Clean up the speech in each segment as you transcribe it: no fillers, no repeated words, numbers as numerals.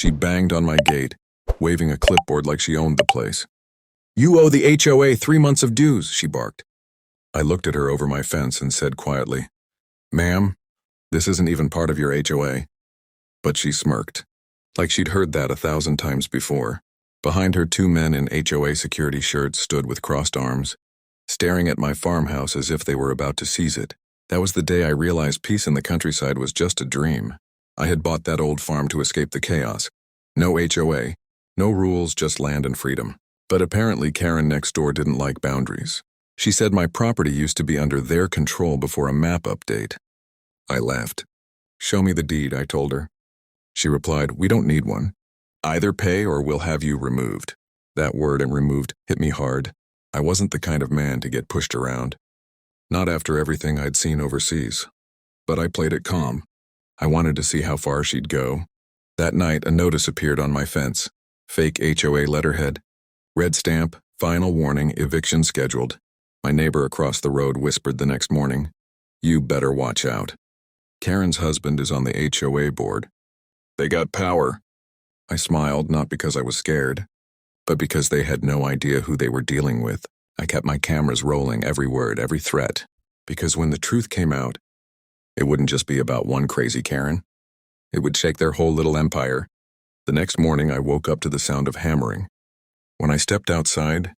She banged on my gate, waving a clipboard like she owned the place. "You owe the HOA 3 months of dues," she barked. I looked at her over my fence and said quietly, "Ma'am, this isn't even part of your HOA." But she smirked, like she'd heard that 1,000 times before. Behind her, 2 men in HOA security shirts stood with crossed arms, staring at my farmhouse as if they were about to seize it. That was the day I realized peace in the countryside was just a dream. I had bought that old farm to escape the chaos. No HOA, no rules, just land and freedom. But apparently Karen next door didn't like boundaries. She said my property used to be under their control before a map update. I laughed. "Show me the deed," I told her. She replied, "We don't need one. Either pay or we'll have you removed." That word, and removed, hit me hard. I wasn't the kind of man to get pushed around. Not after everything I'd seen overseas. But I played it calm. I wanted to see how far she'd go. That night, a notice appeared on my fence. Fake HOA letterhead. Red stamp, final warning, eviction scheduled. My neighbor across the road whispered the next morning, "You better watch out. Karen's husband is on the HOA board. They got power." I smiled, not because I was scared, but because they had no idea who they were dealing with. I kept my cameras rolling, every word, every threat, because when the truth came out, it wouldn't just be about one crazy Karen. It would shake their whole little empire. The next morning, I woke up to the sound of hammering. When I stepped outside,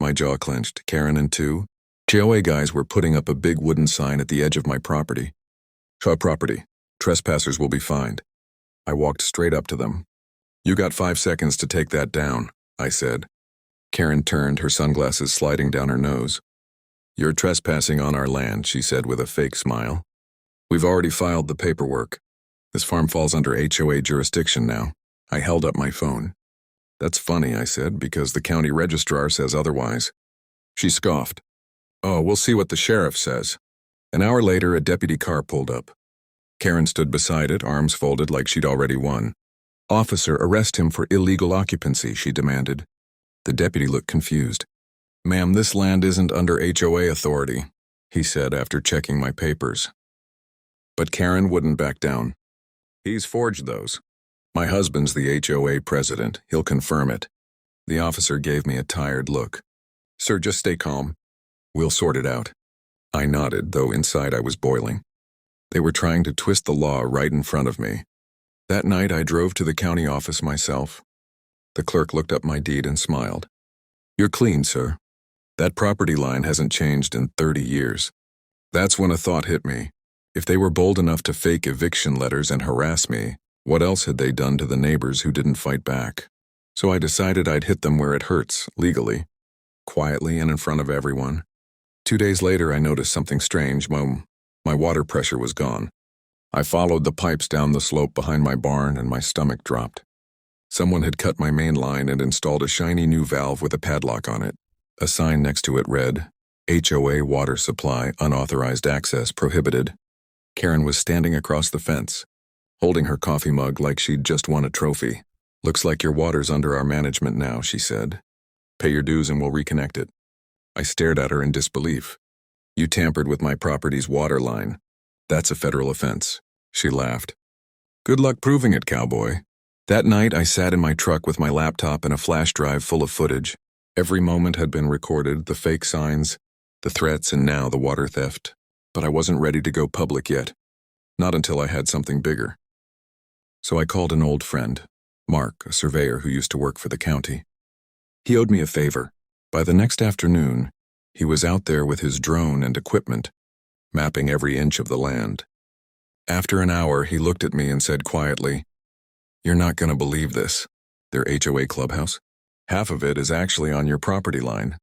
my jaw clenched. Karen and 2 HOA guys were putting up a big wooden sign at the edge of my property. "HOA property. Trespassers will be fined." I walked straight up to them. "You got 5 seconds to take that down," I said. Karen turned, her sunglasses sliding down her nose. "You're trespassing on our land," she said with a fake smile. "We've already filed the paperwork. This farm falls under HOA jurisdiction now." I held up my phone. "That's funny," I said, "because the county registrar says otherwise." She scoffed. "Oh, we'll see what the sheriff says." An hour later, a deputy car pulled up. Karen stood beside it, arms folded like she'd already won. "Officer, arrest him for illegal occupancy," she demanded. The deputy looked confused. "Ma'am, this land isn't under HOA authority," he said after checking my papers. But Karen wouldn't back down. "He's forged those. My husband's the HOA president. He'll confirm it." The officer gave me a tired look. "Sir, just stay calm. We'll sort it out." I nodded, though inside I was boiling. They were trying to twist the law right in front of me. That night I drove to the county office myself. The clerk looked up my deed and smiled. "You're clean, sir. That property line hasn't changed in 30 years. That's when a thought hit me. If they were bold enough to fake eviction letters and harass me, what else had they done to the neighbors who didn't fight back? So I decided I'd hit them where it hurts, legally, quietly and in front of everyone. 2 days later, I noticed something strange. My water pressure was gone. I followed the pipes down the slope behind my barn and my stomach dropped. Someone had cut my main line and installed a shiny new valve with a padlock on it. A sign next to it read, "HOA water supply, unauthorized access prohibited." Karen was standing across the fence, holding her coffee mug like she'd just won a trophy. "Looks like your water's under our management now," she said. "Pay your dues and we'll reconnect it." I stared at her in disbelief. "You tampered with my property's water line. That's a federal offense." She laughed. "Good luck proving it, cowboy." That night, I sat in my truck with my laptop and a flash drive full of footage. Every moment had been recorded, the fake signs, the threats, and now the water theft. But I wasn't ready to go public yet. Not until I had something bigger. So I called an old friend, Mark, a surveyor who used to work for the county. He owed me a favor. By the next afternoon, he was out there with his drone and equipment, mapping every inch of the land. After an hour, he looked at me and said quietly, "You're not going to believe this. Their HOA clubhouse? Half of it is actually on your property line."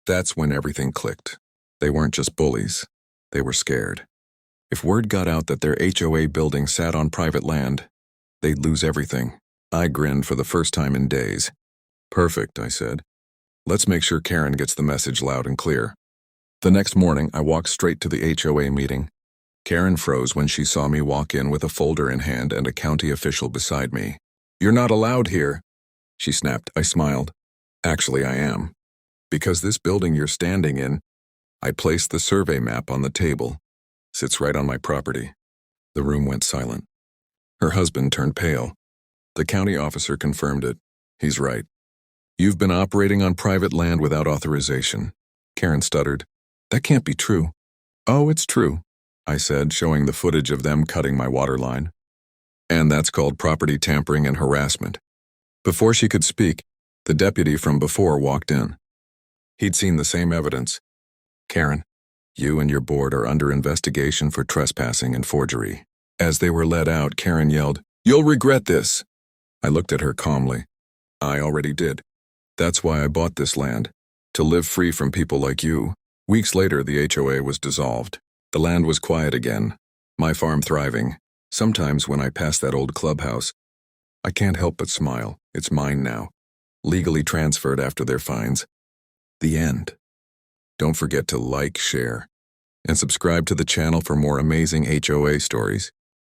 That's when everything clicked. They weren't just bullies. They were scared. If word got out that their HOA building sat on private land, they'd lose everything. I grinned for the first time in days. "Perfect," I said. "Let's make sure Karen gets the message loud and clear." The next morning, I walked straight to the HOA meeting. Karen froze when she saw me walk in with a folder in hand and a county official beside me. "You're not allowed here," she snapped. I smiled. "Actually, I am. Because this building you're standing in," I placed the survey map on the table, "sits right on my property." The room went silent. Her husband turned pale. The county officer confirmed it. He's right. You've been operating on private land without authorization. Karen stuttered. That can't be true. Oh, it's true, I said, showing the footage of them cutting my water line. And that's called property tampering and harassment. Before she could speak, the deputy from before walked in. He'd seen the same evidence. Karen, you and your board are under investigation for trespassing and forgery. As they were led out, Karen yelled, You'll regret this. I looked at her calmly. I already did. That's why I bought this land, to live free from people like you. Weeks later, the HOA was dissolved. The land was quiet again, my farm thriving. Sometimes when I pass that old clubhouse, I can't help but smile. It's mine now, legally transferred after their fines. The end. Don't forget to like, share, and subscribe to the channel for more amazing HOA stories.